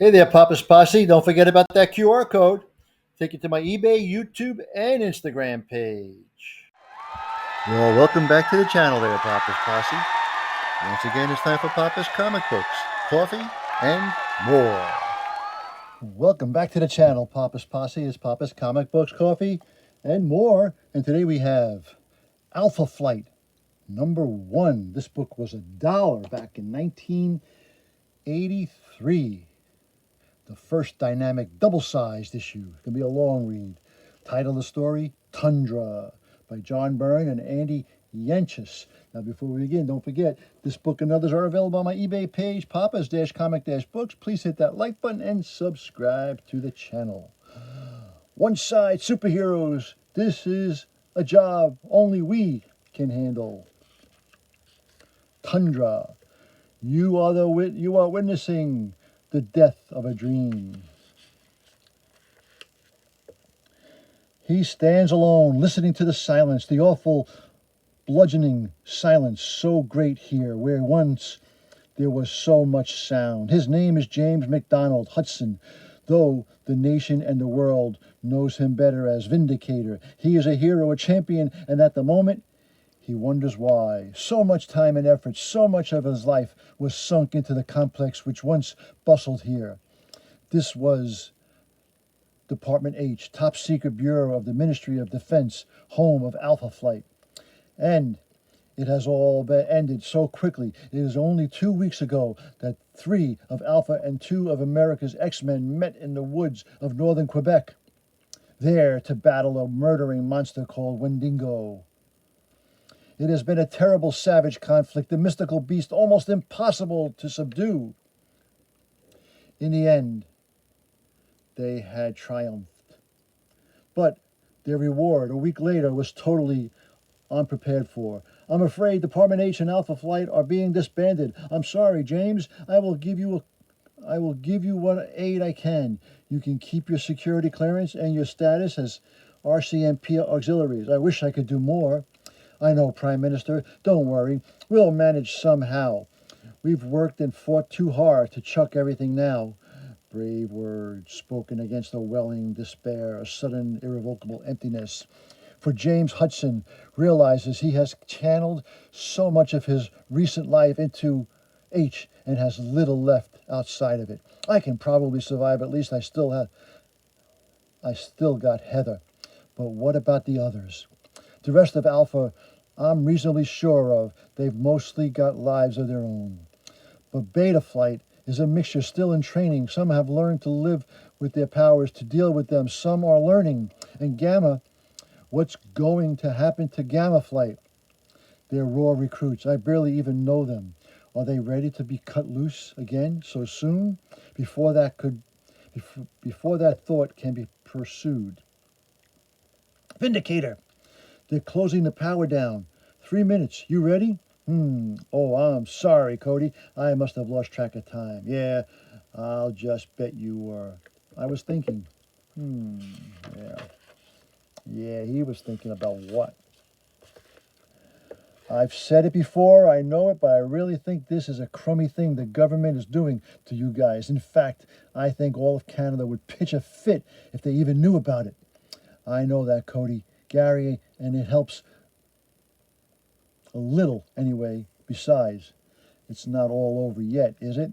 Hey there, Papa's Posse. Don't forget about that QR code. Take you to my eBay, YouTube, and Instagram page. Well, welcome back to the channel there, Papa's Posse. Once again, it's time for Papa's Comic Books, Coffee, and more. Welcome back to the channel, Papa's Posse. It's Papa's Comic Books, Coffee, and more. And today we have Alpha Flight, #1. This book was $1 back in 1983. The first dynamic double-sized issue. It's going to be a long read. Title of the story, Tundra, by John Byrne and Andy Yanchus. Now, before we begin, don't forget, this book and others are available on my eBay page, Papa's-Comic-Books. Please hit that like button and subscribe to the channel. One side, superheroes. This is a job only we can handle. Tundra. You are witnessing the death of a dream. He stands alone, listening to the silence, the awful, bludgeoning silence, so great here, where once there was so much sound. His name is James MacDonald Hudson, though the nation and the world knows him better as Vindicator. He is a hero, a champion, and at the moment, he wonders why. So much time and effort, so much of his life was sunk into the complex which once bustled here. This was Department H, Top Secret Bureau of the Ministry of Defense, home of Alpha Flight. And it has all been ended so quickly. It is only 2 weeks ago that 3 of Alpha and 2 of America's X-Men met in the woods of northern Quebec, there to battle a murdering monster called Wendigo. It has been a terrible, savage conflict, a mystical beast almost impossible to subdue. In the end, they had triumphed. But their reward, a week later, was totally unprepared for. I'm afraid Department H and Alpha Flight are being disbanded. I'm sorry, James. I will give you what aid I can. You can keep your security clearance and your status as RCMP auxiliaries. I wish I could do more. I know, Prime Minister. Don't worry. We'll manage somehow. We've worked and fought too hard to chuck everything now. Brave words spoken against a welling despair, a sudden irrevocable emptiness. For James Hudson realizes he has channeled so much of his recent life into H and has little left outside of it. I can probably survive. At least I still got Heather. But what about the others? The rest of Alpha, I'm reasonably sure of. They've mostly got lives of their own. But Beta Flight is a mixture still in training. Some have learned to live with their powers, to deal with them. Some are learning. And Gamma, what's going to happen to Gamma Flight? They're raw recruits. I barely even know them. Are they ready to be cut loose again so soon? Before that thought can be pursued. Vindicator! They're closing the power down. 3 minutes. You ready? Oh, I'm sorry, Cody. I must have lost track of time. Yeah, I'll just bet you were. I was thinking. Yeah. Yeah, he was thinking about what? I've said it before, I know it, but I really think this is a crummy thing the government is doing to you guys. In fact, I think all of Canada would pitch a fit if they even knew about it. I know that, Cody. Gary, and it helps a little anyway. Besides, it's not all over yet, is it?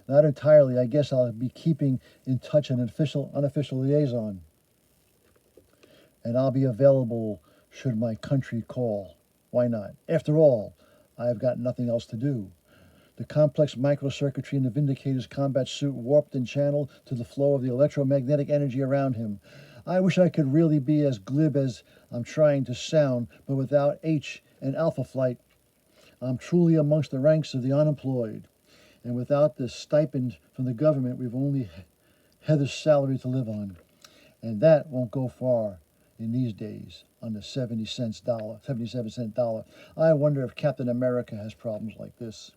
Not entirely. I guess I'll be keeping in touch an unofficial liaison. And I'll be available should my country call. Why not? After all, I've got nothing else to do. The complex microcircuitry in the Vindicator's combat suit warped and channeled to the flow of the electromagnetic energy around him. I wish I could really be as glib as I'm trying to sound, but without H and Alpha Flight, I'm truly amongst the ranks of the unemployed. And without the stipend from the government, we've only Heather's salary to live on. And that won't go far in these days on the 77-cent dollar. I wonder if Captain America has problems like this.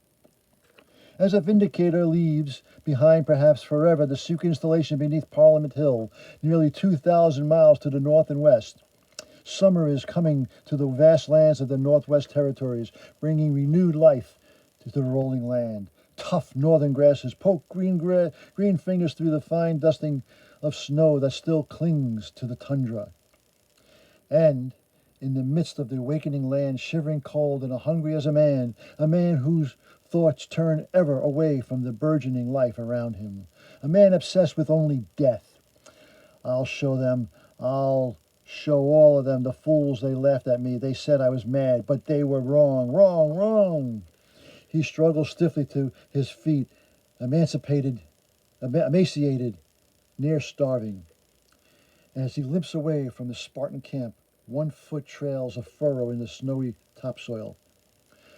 As a Vindicator leaves behind, perhaps forever, the secret installation beneath Parliament Hill, nearly 2,000 miles to the north and west. Summer is coming to the vast lands of the Northwest Territories, bringing renewed life to the rolling land. tough northern grasses poke green fingers through the fine dusting of snow that still clings to the tundra. And in the midst of the awakening land, shivering cold and hungry as a man whose thoughts turn ever away from the burgeoning life around him, a man obsessed with only death. I'll show them, I'll show all of them, the fools. They laughed at me. They said I was mad, but they were wrong, wrong, wrong. He struggled stiffly to his feet, emaciated, near starving. As he limps away from the Spartan camp, 1 foot trails a furrow in the snowy topsoil.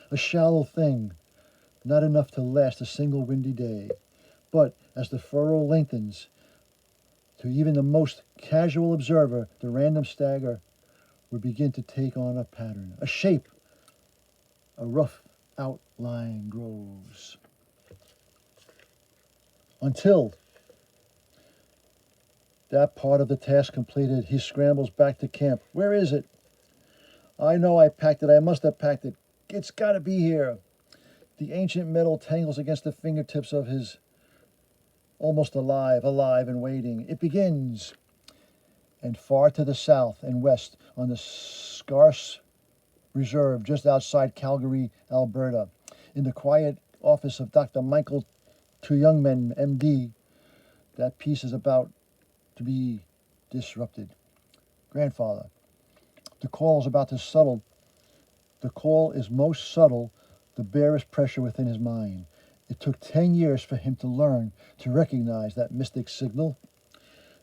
A shallow thing, not enough to last a single windy day. But as the furrow lengthens, to even the most casual observer, the random stagger would begin to take on a pattern, a shape. A rough outline grows. Until that part of the task completed, he scrambles back to camp. Where is it? I know I packed it. I must have packed it. It's got to be here. The ancient metal tangles against the fingertips of his almost alive and waiting. It begins. And far to the south and west, on the scarce reserve just outside Calgary, Alberta, in the quiet office of Dr. Michael Two Youngmen, MD, that piece is about to be disrupted. Grandfather, the call is about to subtle. The call is most subtle, the barest pressure within his mind. It took 10 years for him to learn to recognize that mystic signal.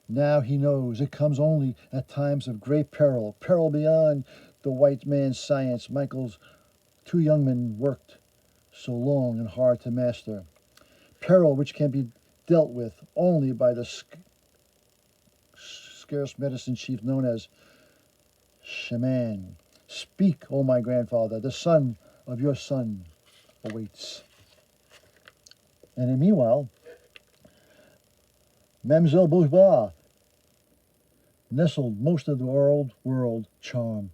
Now he knows it comes only at times of great peril, peril beyond the white man's science Michael's Two young men worked so long and hard to master. Peril which can be dealt with only by the scarce medicine chief known as shaman. Speak, O my grandfather, the son of your son awaits. And in meanwhile, Mademoiselle Bourgeois, nestled most of the world charm,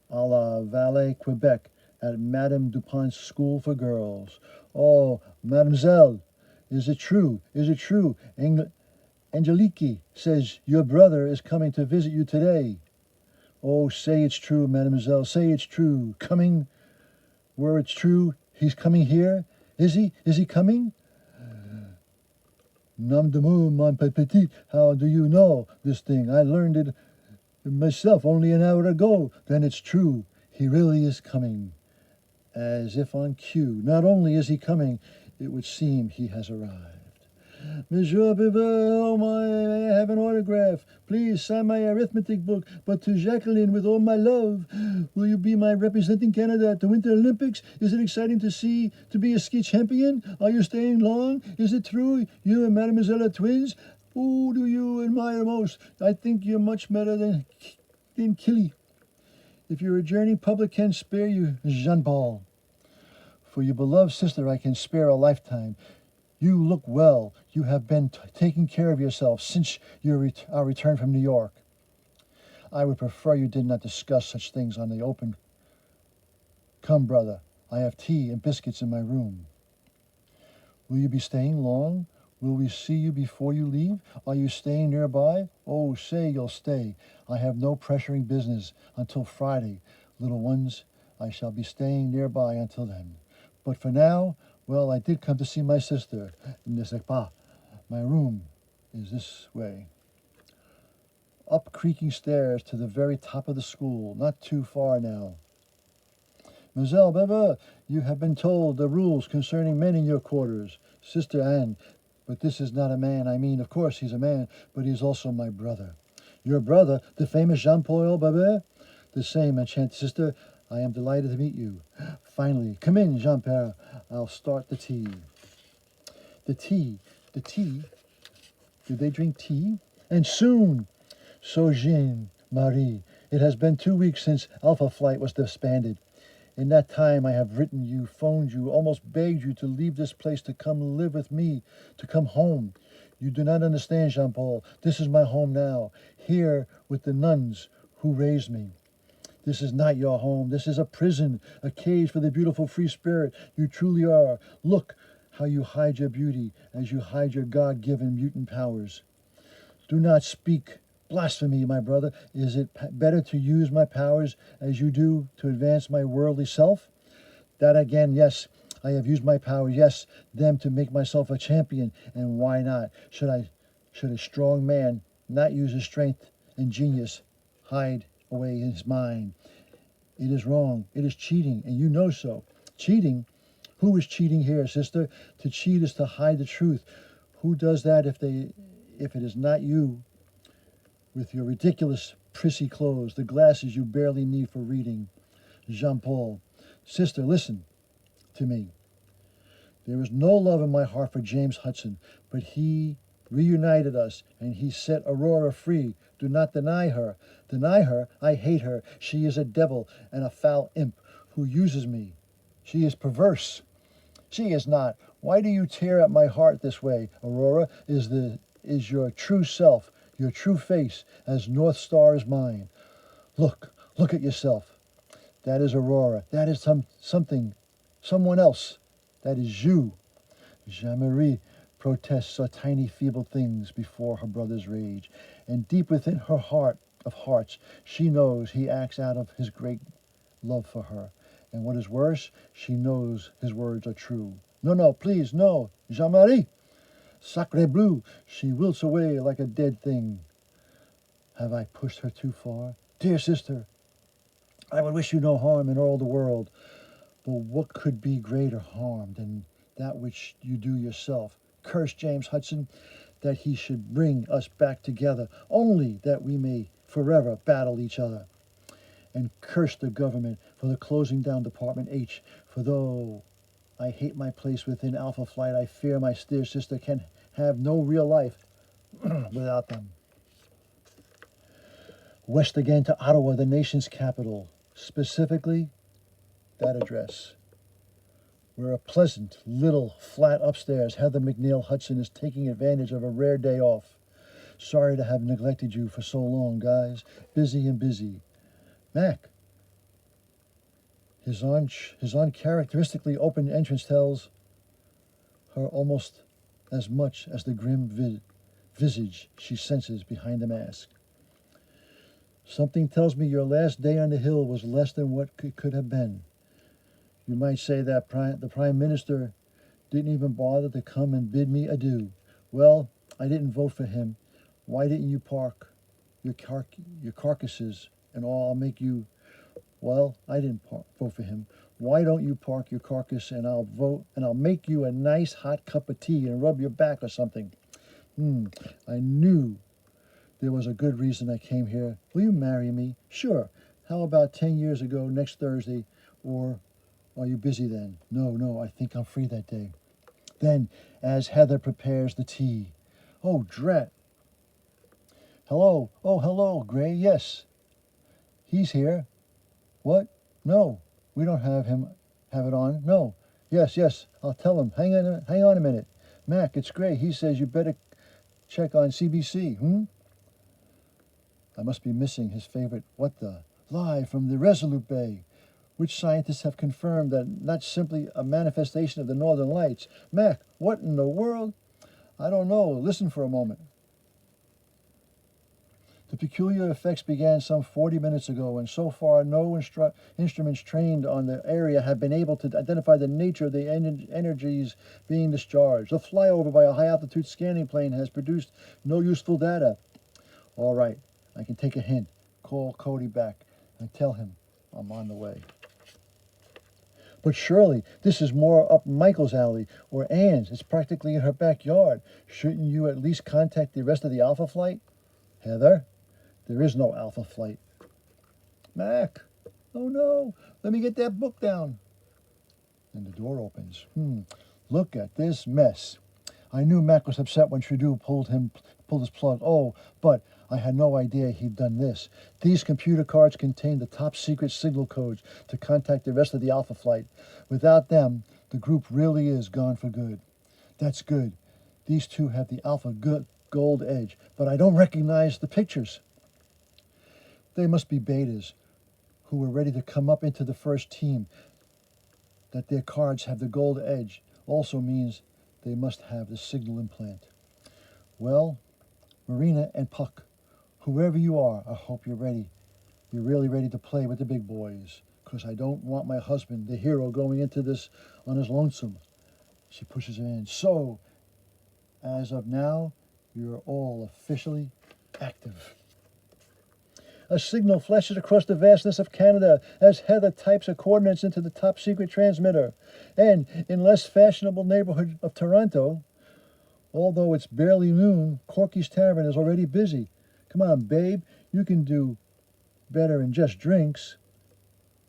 a la Valais, Quebec, at Madame Dupont's School for Girls. Oh, Mademoiselle, is it true? Is it true? Angelique says your brother is coming to visit you today. Oh, say it's true, Mademoiselle, say it's true. Coming where it's true, he's coming here? Is he? Is he coming? Nom de mou, mon petit, how do you know this thing? I learned it myself only an hour ago. Then it's true. He really is coming. As if on cue. Not only is he coming, it would seem he has arrived. Monsieur Beaver, oh my, may I have an autograph? Please sign my arithmetic book, but to Jacqueline with all my love. Will you be my representing Canada at the Winter Olympics? Is it exciting to be a ski champion? Are you staying long? Is it true you and Mademoiselle are twins? Who do you admire most? I think you're much better than Killy. If your adjourning public can spare you, Jean-Paul. For your beloved sister I can spare a lifetime. You look well. You have been taking care of yourself since our return from New York. I would prefer you did not discuss such things on the open. Come, brother, I have tea and biscuits in my room. Will you be staying long? Will we see you before you leave? Are you staying nearby? Oh, say you'll stay. I have no pressuring business until Friday. Little ones, I shall be staying nearby until then. But for now, well, I did come to see my sister. Ne sais pas. My room is this way. Up creaking stairs to the very top of the school, not too far now. Mademoiselle Bever, you have been told the rules concerning men in your quarters. Sister Anne, but this is not a man. I mean, of course he's a man, but he's also my brother. Your brother, the famous Jean-Paul Bever? The same, enchanted sister. I am delighted to meet you. Finally, come in, Jean-Pierre. I'll start the tea. The tea. Did they drink tea? And soon. So, Jean, Marie, it has been 2 weeks since Alpha Flight was disbanded. In that time, I have written you, phoned you, almost begged you to leave this place to come live with me, to come home. You do not understand, Jean-Paul. This is my home now, here with the nuns who raised me. This is not your home. This is a prison, a cage for the beautiful free spirit you truly are. Look how you hide your beauty as you hide your God-given mutant powers. Do not speak blasphemy, my brother. Is it better to use my powers as you do to advance my worldly self? That again, yes, I have used my powers, yes, them to make myself a champion, and why not? Should a strong man not use his strength and genius, hide away his mind? It is wrong. It is cheating, and you know so. Cheating? Who is cheating here, sister? To cheat is to hide the truth. Who does that if it is not you, with your ridiculous prissy clothes, the glasses you barely need for reading? Jean-Paul. Sister, listen to me. There is no love in my heart for James Hudson, but he reunited us, and he set Aurora free. Do not deny her. Deny her? I hate her. She is a devil and a foul imp who uses me. She is perverse. She is not. Why do you tear at my heart this way, Aurora? Is your true self, your true face, as North Star is mine? Look at yourself. That is Aurora. That is someone else. That is you. Jean-Marie protests her tiny feeble things before her brother's rage, and deep within her heart of hearts, she knows he acts out of his great love for her. And what is worse, she knows his words are true. No, please, no. Jean-Marie! Sacre bleu! She wilts away like a dead thing. Have I pushed her too far? Dear sister, I would wish you no harm in all the world, but what could be greater harm than that which you do yourself? Curse James Hudson, that he should bring us back together, only that we may forever battle each other. And curse the government for the closing down Department H, for though I hate my place within Alpha Flight, I fear my dear sister can have no real life without them. West again to Ottawa, the nation's capital, specifically that address, where a pleasant little flat upstairs Heather McNeil Hudson is taking advantage of a rare day off. Sorry to have neglected you for so long, guys. Busy. Mac. His uncharacteristically open entrance tells her almost as much as the grim visage she senses behind the mask. Something tells me your last day on the Hill was less than what could have been. You might say that the Prime Minister didn't even bother to come and bid me adieu. Well, I didn't vote for him. Why didn't you park your carcasses and all? I'll make you... Well, I didn't vote for him. Why don't you park your carcass and I'll vote, and I'll make you a nice hot cup of tea and rub your back or something. I knew there was a good reason I came here. Will you marry me? Sure. How about 10 years ago next Thursday? Or are you busy then? No, I think I'm free that day. Then, as Heather prepares the tea. Oh, drat. Hello. Oh, hello, Gray. Yes. He's here. What? No, we don't have it on. No. Yes, I'll tell him. Hang on a minute. Mac, it's Gray. He says you better check on CBC. I must be missing his favorite, live from the Resolute Bay, which scientists have confirmed that not simply a manifestation of the Northern Lights. Mac, what in the world? I don't know. Listen for a moment. The peculiar effects began some 40 minutes ago, and so far no instruments trained on the area have been able to identify the nature of the energies being discharged. The flyover by a high-altitude scanning plane has produced no useful data. All right, I can take a hint. Call Cody back and tell him I'm on the way. But surely this is more up Michael's alley or Ann's. It's practically in her backyard. Shouldn't you at least contact the rest of the Alpha Flight? Heather? There is no Alpha Flight. Mac, oh no, let me get that book down. And the door opens. Look at this mess. I knew Mac was upset when Trudeau pulled his plug. Oh, but I had no idea he'd done this. These computer cards contain the top secret signal codes to contact the rest of the Alpha Flight. Without them, the group really is gone for good. That's good. These two have the Alpha Gold Edge, but I don't recognize the pictures. They must be betas who were ready to come up into the first team. That their cards have the gold edge also means They must have the signal implant. Well, Marina and Puck, whoever you are, I hope you're ready. You're really ready to play with the big boys, because I don't want my husband, the hero, going into this on his lonesome. She pushes him in. So, as of now, you're all officially active. A signal flashes across the vastness of Canada as Heather types her coordinates into the top secret transmitter. And in less fashionable neighborhood of Toronto, although it's barely noon, Corky's Tavern is already busy. Come on, babe, you can do better than just drinks.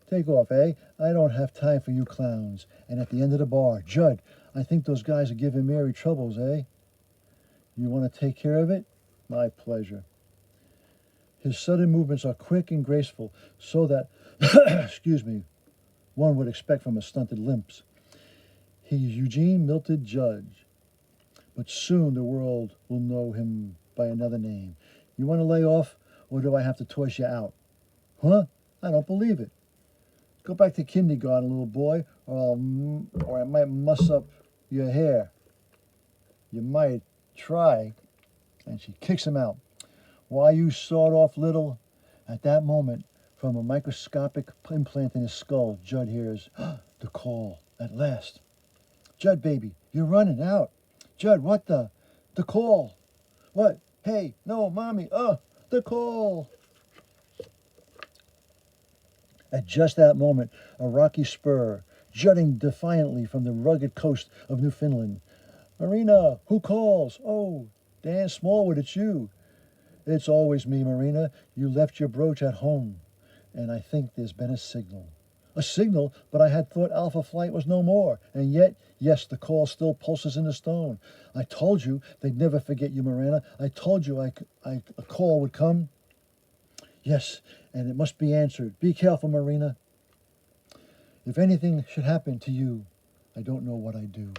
Take off, eh? I don't have time for you clowns. And at the end of the bar, Judd, I think those guys are giving Mary troubles, eh? You want to take care of it? My pleasure. His sudden movements are quick and graceful, so that, excuse me, one would expect from a stunted limps. He's Eugene Milton Judge, but soon the world will know him by another name. You want to lay off, or do I have to toss you out? Huh? I don't believe it. Go back to kindergarten, little boy, or I might muss up your hair. You might try. And she kicks him out. Why, you sawed-off little... At that moment, from a microscopic implant in his skull, Judd hears the call at last. Judd, baby, you're running out. Judd, what the... The call. What? Hey, no, mommy, the call. At just that moment, a rocky spur, jutting defiantly from the rugged coast of Newfoundland. Marina, who calls? Oh, Dan Smallwood, it's you. It's always me, Marina. You left your brooch at home. And I think there's been a signal. A signal, but I had thought Alpha Flight was no more. And yet, yes, the call still pulses in the stone. I told you they'd never forget you, Marina. I told you a call would come. Yes, and it must be answered. Be careful, Marina. If anything should happen to you, I don't know what I'd do.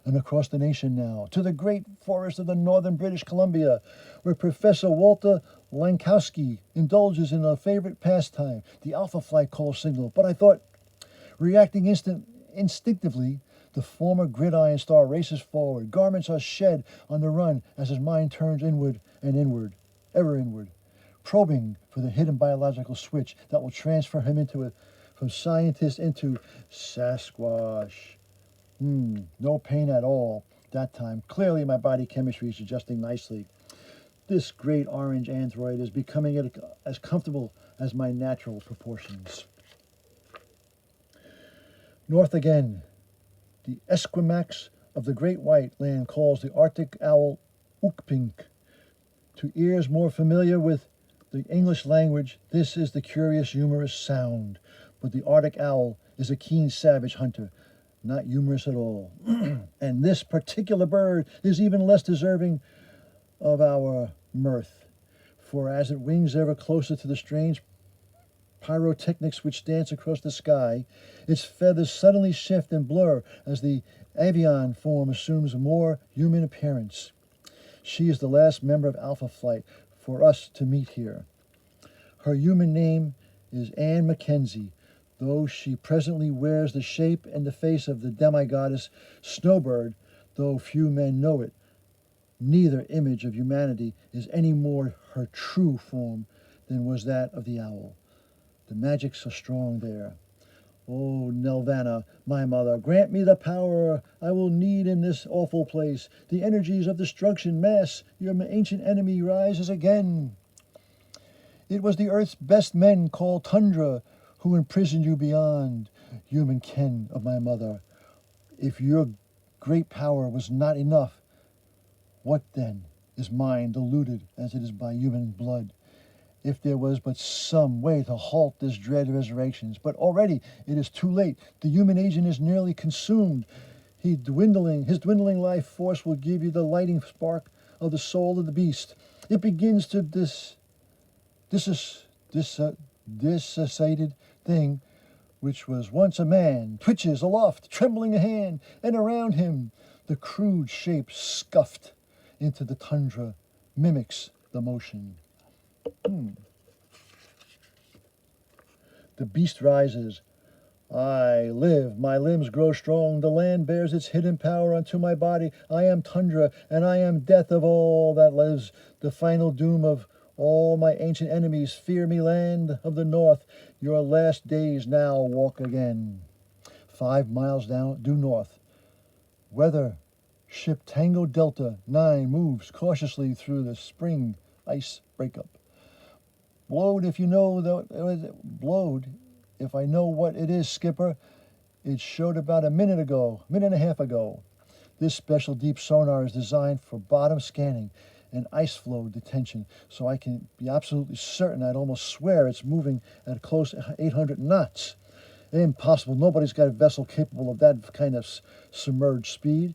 I'm across the nation now, to the great forest of the northern British Columbia, where Professor Walter Lankowski indulges in a favorite pastime, the Alpha Flight call signal. But I thought, reacting instinctively, the former gridiron star races forward. Garments are shed on the run as his mind turns inward and inward, ever inward, probing for the hidden biological switch that will transfer him from scientist into Sasquatch. No pain at all that time. Clearly my body chemistry is adjusting nicely. This great orange android is becoming as comfortable as my natural proportions. North again. The Esquimaux of the Great White Land calls the Arctic owl Ukpink. To ears more familiar with the English language, this is the curious, humorous sound. But the Arctic owl is a keen, savage hunter, not humorous at all. And this particular bird is even less deserving of our mirth. For as it wings ever closer to the strange pyrotechnics which dance across the sky, its feathers suddenly shift and blur as the avian form assumes a more human appearance. She is the last member of Alpha Flight for us to meet here. Her human name is Anne Mackenzie, though she presently wears the shape and the face of the demigoddess Snowbird, though few men know it. Neither image of humanity is any more her true form than was that of the owl. The magic's so strong there. Oh, Nelvana, my mother, grant me the power I will need in this awful place. The energies of destruction mass, your ancient enemy rises again. It was the earth's best men called Tundra who imprisoned you beyond human ken of my mother. If your great power was not enough, what then is mine diluted as it is by human blood? If there was but some way to halt this dread of resurrections. But already it is too late. The human agent is nearly consumed. His dwindling life force will give you the lighting spark of the soul of the beast. It begins to dissociated thing, which was once a man, twitches aloft, trembling a hand, and around him the crude shape scuffed into the tundra mimics the motion. The beast rises, I live, my limbs grow strong, the land bears its hidden power unto my body. I am tundra, and I am death of all that lives, the final doom of all my ancient enemies. Fear me, land of the north, your last days now walk again. 5 miles down due north. Weather, ship Tango Delta 9 moves cautiously through the spring ice breakup. Blowed if you know blowed if I know what it is, skipper. It showed about a minute and a half ago. This special deep sonar is designed for bottom scanning and ice flow detection, so I can be absolutely certain, I'd almost swear it's moving at close to 800 knots. Impossible. Nobody's got a vessel capable of that kind of submerged speed.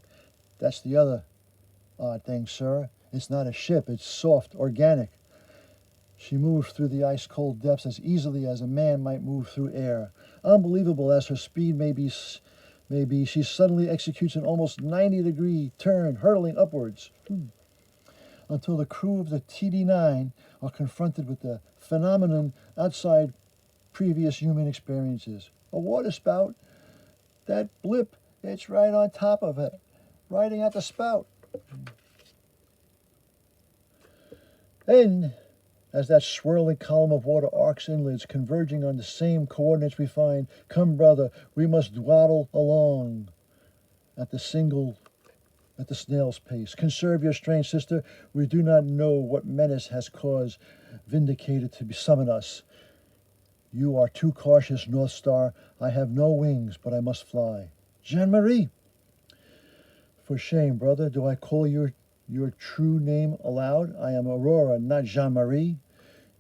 That's the other odd thing, sir. It's not a ship. It's soft, organic. She moves through the ice-cold depths as easily as a man might move through air. Unbelievable as her speed may be, she suddenly executes an almost 90-degree turn, hurtling upwards. Until the crew of the TD-9 are confronted with the phenomenon outside previous human experiences. A waterspout? That blip, it's right on top of it, riding at the spout. And as that swirling column of water arcs inwards, converging on the same coordinates we find, come, brother, we must dawdle along at the snail's pace. Conserve your strength, sister. We do not know what menace has caused Vindicator to summon us. You are too cautious, North Star. I have no wings, but I must fly. Jean-Marie! For shame, brother. Do I call your true name aloud? I am Aurora, not Jean-Marie.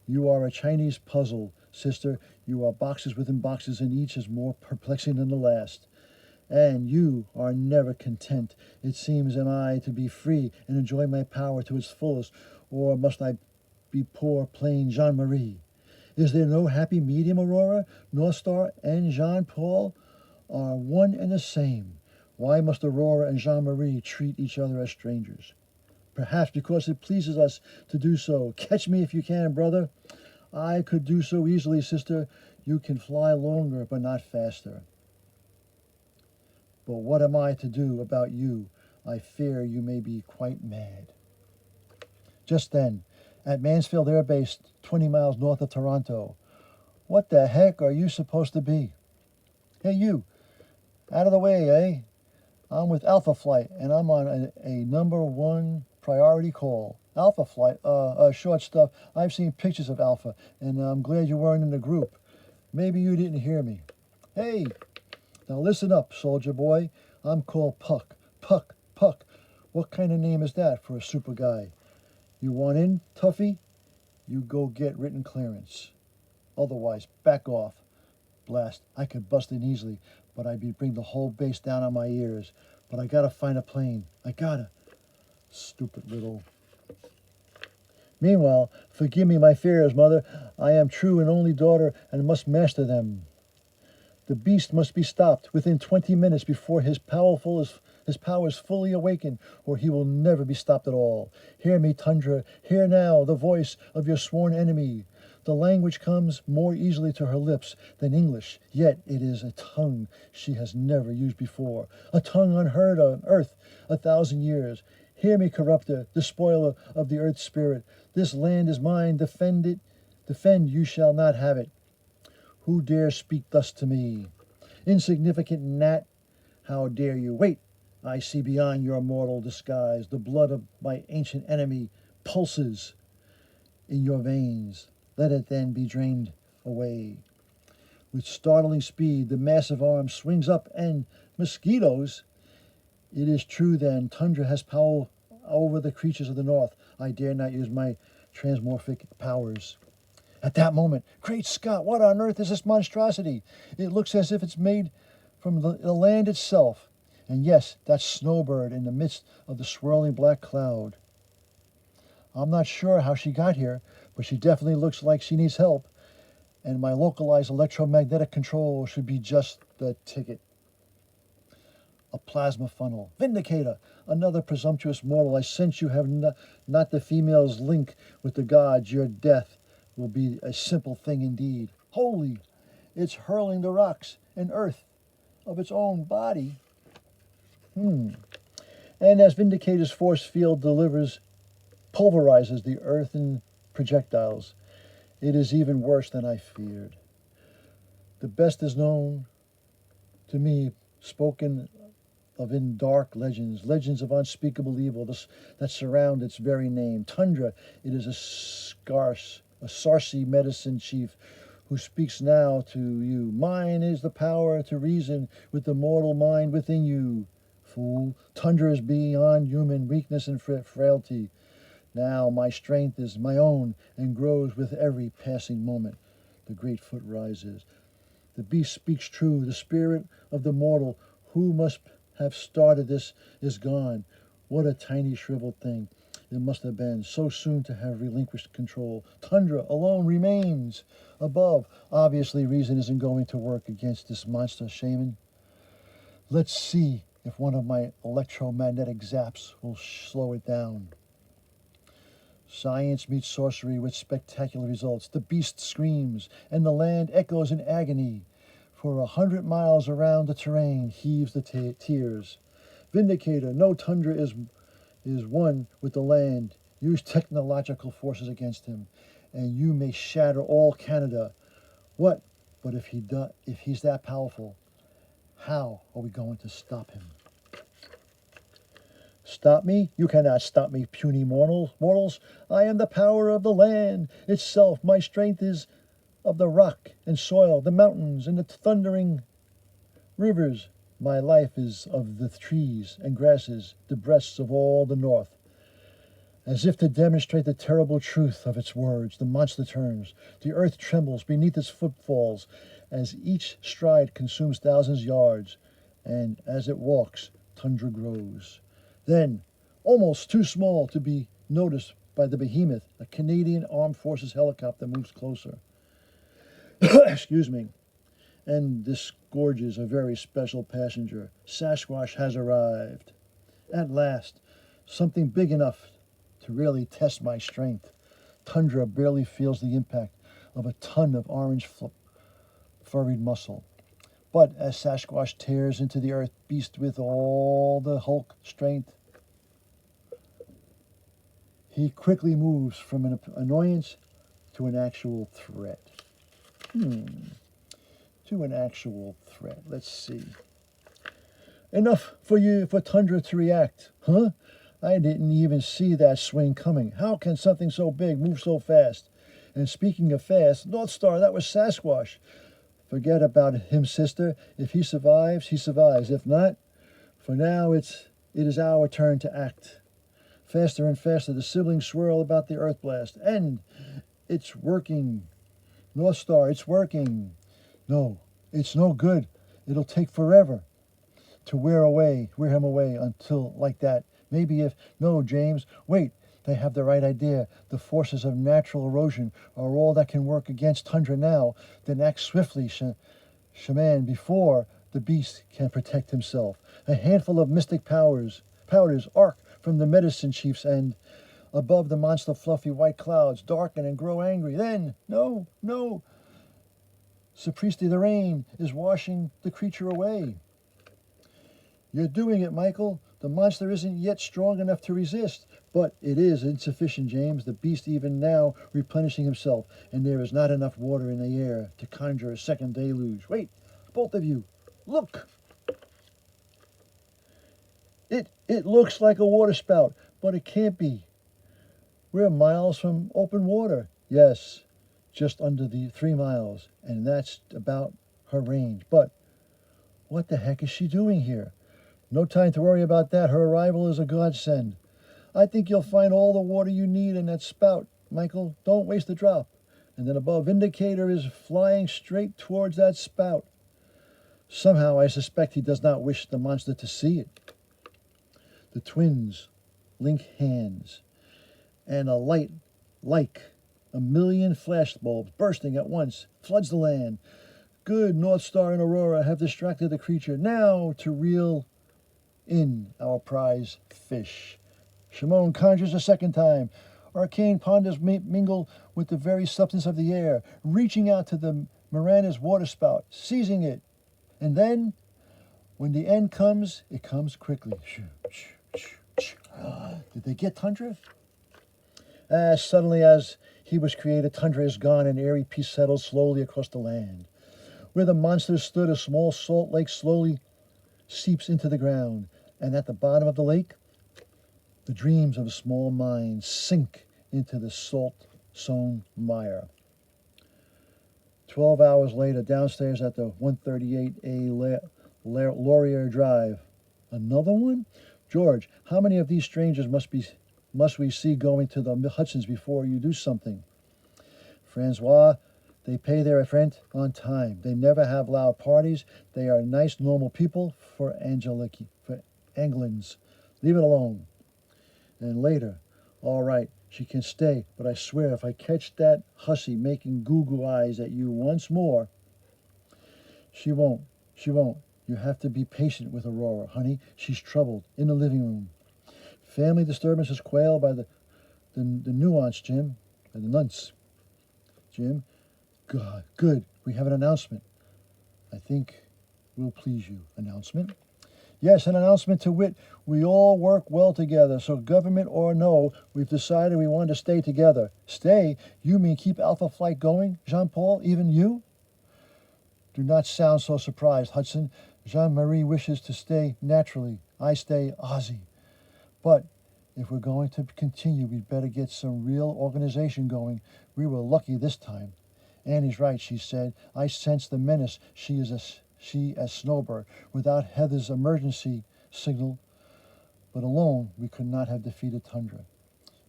You are a Chinese puzzle, sister. You are boxes within boxes, and each is more perplexing than the last. And you are never content. It seems, am I to be free and enjoy my power to its fullest, or must I be poor, plain Jean-Marie? Is there no happy medium, Aurora? North Star and Jean-Paul are one and the same. Why must Aurora and Jean-Marie treat each other as strangers? Perhaps because it pleases us to do so. Catch me if you can, brother. I could do so easily, sister. You can fly longer, but not faster. But what am I to do about you? I fear you may be quite mad. Just then, at Mansfield Air Base, 20 miles north of Toronto. What the heck are you supposed to be? Hey, you. Out of the way, eh? I'm with Alpha Flight, and I'm on a number one priority call. Alpha Flight, short stuff. I've seen pictures of Alpha, and I'm glad you weren't in the group. Maybe you didn't hear me. Hey, now listen up, soldier boy. I'm called Puck. Puck, Puck. What kind of name is that for a super guy? You want in, Tuffy? You go get written clearance. Otherwise, back off. Blast, I could bust in easily, but I'd bring the whole base down on my ears. But I gotta find a plane. I gotta. Stupid little. Meanwhile, forgive me my fears, mother. I am true and only daughter and must master them. The beast must be stopped within 20 minutes before his powers fully awaken, or he will never be stopped at all. Hear me, Tundra. Hear now the voice of your sworn enemy. The language comes more easily to her lips than English, yet it is a tongue she has never used before, a tongue unheard on earth 1,000 years. Hear me, corrupter, despoiler of the earth's spirit. This land is mine. Defend it. Defend, you shall not have it. Who dare speak thus to me? Insignificant gnat, how dare you? Wait, I see beyond your mortal disguise. The blood of my ancient enemy pulses in your veins. Let it then be drained away. With startling speed, the massive arm swings up, and mosquitoes. It is true then, Tundra has power over the creatures of the north. I dare not use my transmorphic powers. At that moment, great Scott, what on earth is this monstrosity? It looks as if it's made from the land itself. And yes, that snowbird in the midst of the swirling black cloud. I'm not sure how she got here, but she definitely looks like she needs help. And my localized electromagnetic control should be just the ticket. A plasma funnel. Vindicator, another presumptuous mortal. I sense you have not the female's link with the gods. Your death will be a simple thing indeed. Holy, It's hurling the rocks and earth of its own body. And as Vindicator's force field pulverizes the earth in projectiles, it is even worse than I feared. The best is known to me, spoken of in dark legends, legends of unspeakable evil that surround its very name. Tundra, it is a Sarsi medicine chief who speaks now to you. Mine is the power to reason with the mortal mind within you. Fool, Tundra is beyond human weakness and frailty. Now my strength is my own and grows with every passing moment. The great foot rises. The beast speaks true. The spirit of the mortal who must have started this is gone. What a tiny shriveled thing it must have been, so soon to have relinquished control. Tundra alone remains above. Obviously, reason isn't going to work against this monster shaman. Let's see if one of my electromagnetic zaps will slow it down. Science meets sorcery with spectacular results. The beast screams, and the land echoes in agony. For 100 miles around, the terrain heaves the tears. Vindicator, no Tundra is one with the land. Use technological forces against him, and you may shatter all Canada. What? But if he's that powerful, how are we going to stop him? Stop me? You cannot stop me, puny mortals. I am the power of the land itself. My strength is of the rock and soil, the mountains and the thundering rivers. My life is of the trees and grasses, the breasts of all the north. As if to demonstrate the terrible truth of its words, the monster turns. The earth trembles beneath its footfalls as each stride consumes thousands of yards, and as it walks, Tundra grows. Then, almost too small to be noticed by the behemoth, a Canadian Armed Forces helicopter moves closer. Excuse me. And disgorges a very special passenger. Sasquatch has arrived. At last, something big enough to really test my strength. Tundra barely feels the impact of a ton of orange furried muscle. But as Sasquatch tears into the earth beast with all the Hulk strength, he quickly moves from an annoyance to an actual threat. To an actual threat. Let's see. Enough for Tundra to react. Huh? I didn't even see that swing coming. How can something so big move so fast? And speaking of fast, North Star, that was Sasquatch. Forget about him, sister. If he survives, he survives. If not, for now it is our turn to act. Faster and faster, the siblings swirl about the earth blast. And it's working. North Star, it's working. No, it's no good. It'll take forever to wear him away until like that. No, James, wait. They have the right idea. The forces of natural erosion are all that can work against Tundra now. Then act swiftly, shaman, before the beast can protect himself. A handful of mystic powders arc from the medicine chief's end. Above the monster fluffy white clouds darken and grow angry. Then, no. Sapristi, the rain is washing the creature away. You're doing it, Michael. The monster isn't yet strong enough to resist, but it is insufficient, James. The beast even now replenishing himself, and there is not enough water in the air to conjure a second deluge. Wait, both of you, look. It looks like a water spout, but it can't be. We're miles from open water. Yes, just under the 3 miles, and that's about her range. But what the heck is she doing here? No time to worry about that. Her arrival is a godsend. I think you'll find all the water you need in that spout, Michael. Don't waste a drop. And then above, Vindicator is flying straight towards that spout. Somehow I suspect he does not wish the monster to see it. The twins link hands, and a light like a million flashbulbs bursting at once floods the land. Good, North Star and Aurora have distracted the creature. Now to reel in our prize fish. Shimon conjures a second time. Arcane ponders mingle with the very substance of the air, reaching out to the Miranda's water spout, seizing it. And then, when the end comes, it comes quickly. Did they get Tundra? As suddenly as he was created, Tundra is gone and airy peace settles slowly across the land. Where the monsters stood, a small salt lake slowly seeps into the ground. And at the bottom of the lake, the dreams of small minds sink into the salt-sown mire. 12 hours later, downstairs at the 138A Laurier Drive. Another one? George, how many of these strangers must we see going to the Hudsons before you do something? Francois, they pay their rent on time. They never have loud parties. They are nice, normal people for Anglins. Leave it alone. And later, all right, she can stay, but I swear if I catch that hussy making goo-goo eyes at you once more, she won't. You have to be patient with Aurora, honey. She's troubled in the living room. Family disturbances quailed by the nuance, Jim, and the nunts. Jim, God, good. We have an announcement. I think will please you. Announcement? Yes, an announcement to wit, we all work well together, so government or no, we've decided we want to stay together. Stay? You mean keep Alpha Flight going, Jean-Paul, even you? Do not sound so surprised, Hudson. Jean-Marie wishes to stay naturally. I stay Ozzy. But if we're going to continue, we'd better get some real organization going. We were lucky this time. Annie's right, she said. I sense the menace. She as Snowbird. Without Heather's emergency signal, but alone, we could not have defeated Tundra.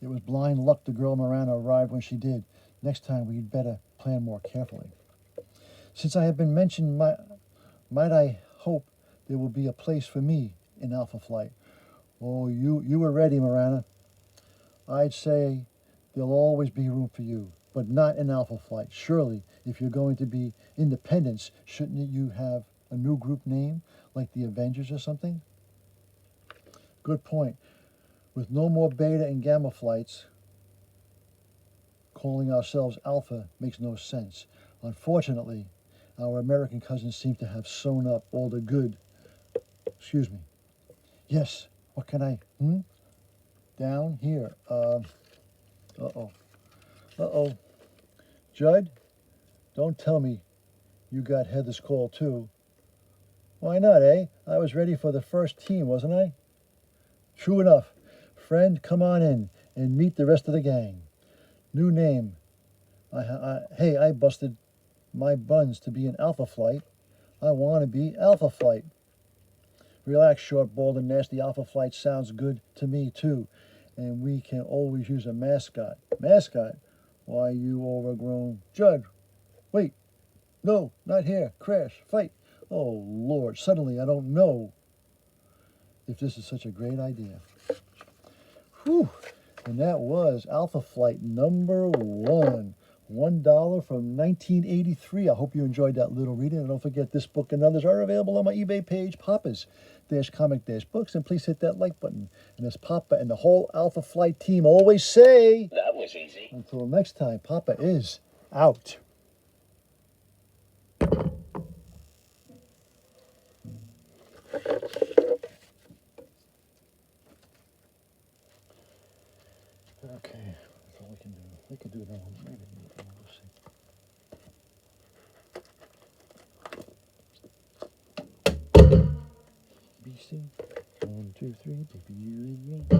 It was blind luck the girl Miranda arrived when she did. Next time, we'd better plan more carefully. Since I have been mentioned, might I hope there will be a place for me in Alpha Flight? Oh, you were ready, Miranda. I'd say there'll always be room for you, but not in Alpha Flight. Surely, if you're going to be independents, shouldn't you have a new group name, like the Avengers or something? Good point. With no more Beta and Gamma flights, calling ourselves Alpha makes no sense. Unfortunately, our American cousins seem to have sewn up all the good. Excuse me. Yes, what can I, Down here. Uh-oh. Judd, don't tell me you got Heather's call too. Why not, eh? I was ready for the first team, wasn't I? True enough. Friend, come on in and meet the rest of the gang. New name. Hey, I busted my buns to be in Alpha Flight. I want to be Alpha Flight. Relax, short, bald, and nasty. Alpha Flight sounds good to me, too. And we can always use a mascot. Mascot? Why, you overgrown... Judd, wait. No, not here. Crash, fight. Oh, Lord, suddenly I don't know if this is such a great idea. Whew. And that was Alpha Flight number 1. $1 from 1983. I hope you enjoyed that little reading. And don't forget, this book and others are available on my eBay page, Papa's-Comic-Books. And please hit that like button. And as Papa and the whole Alpha Flight team always say... That was easy. Until next time, Papa is out. Okay, that's all we can do. We can do that one. Maybe. We'll see. BC. 1, 2, 3. Baby, you and me.